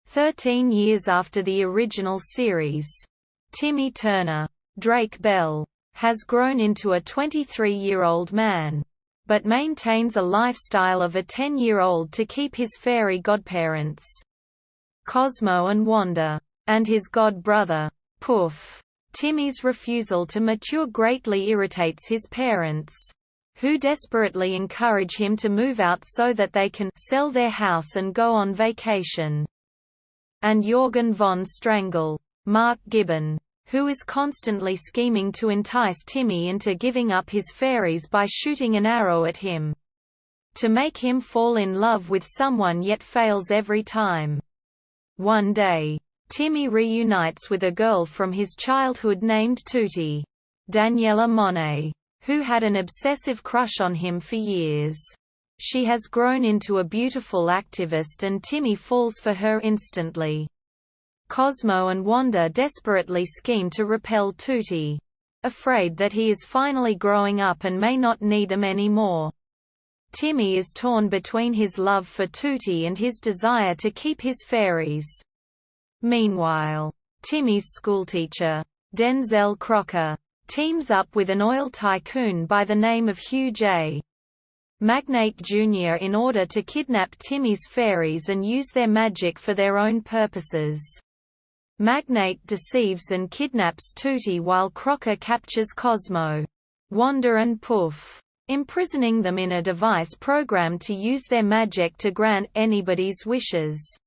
13 years after the original series, Timmy Turner, Drake Bell, has grown into a 23-year-old man, but maintains a lifestyle of a 10-year-old to keep his fairy godparents, Cosmo and Wanda, and his god-brother, Puff. Timmy's refusal to mature greatly irritates his parents, who desperately encourage him to move out so that they can sell their house and go on vacation. And Jorgen von Strangle, Mark Gibbon, who is constantly scheming to entice Timmy into giving up his fairies by shooting an arrow at him, to make him fall in love with someone, yet fails every time. One day, Timmy reunites with a girl from his childhood named Tutti, Daniela Monet, who had an obsessive crush on him for years. She has grown into a beautiful activist and Timmy falls for her instantly. Cosmo and Wanda desperately scheme to repel Tutti, afraid that he is finally growing up and may not need them anymore. Timmy is torn between his love for Tutti and his desire to keep his fairies. Meanwhile, Timmy's schoolteacher, Denzel Crocker, teams up with an oil tycoon by the name of Hugh J. Magnate Jr. in order to kidnap Timmy's fairies and use their magic for their own purposes. Magnate deceives and kidnaps Tutti while Crocker captures Cosmo, Wanda and Puff, imprisoning them in a device programmed to use their magic to grant anybody's wishes.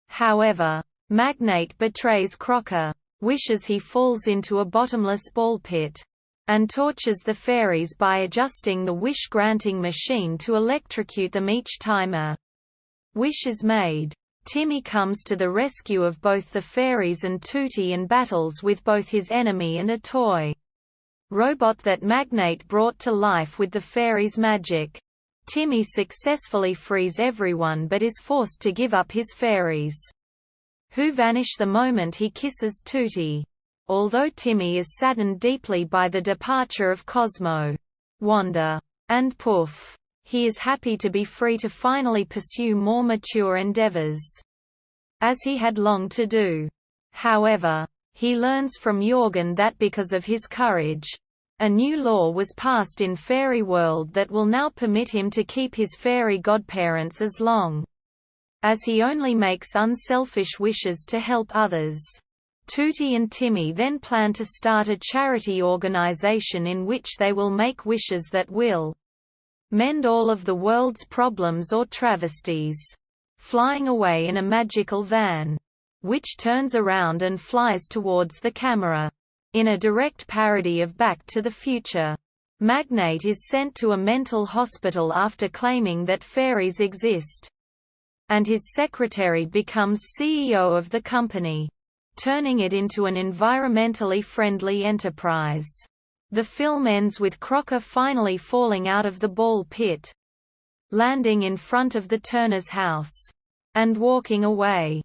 However, Magnate betrays Crocker, wishes he falls into a bottomless ball pit, and tortures the fairies by adjusting the wish-granting machine to electrocute them each time a wish is made. Timmy comes to the rescue of both the fairies and Tutti and battles with both his enemy and a toy robot that Magnate brought to life with the fairies' magic. Timmy successfully frees everyone but is forced to give up his fairies, who vanish the moment he kisses Tutti. Although Timmy is saddened deeply by the departure of Cosmo, Wanda, and Puff, he is happy to be free to finally pursue more mature endeavors, as he had longed to do. However, he learns from Jorgen that because of his courage, a new law was passed in Fairy World that will now permit him to keep his fairy godparents as long as he only makes unselfish wishes to help others. Tutti and Timmy then plan to start a charity organization in which they will make wishes that will mend all of the world's problems or travesties. Flying away in a magical van, which turns around and flies towards the camera. In a direct parody of Back to the Future, Magnate is sent to a mental hospital after claiming that fairies exist, and his secretary becomes CEO of the company, turning it into an environmentally friendly enterprise. The film ends with Crocker finally falling out of the ball pit, landing in front of the Turner's house, and walking away.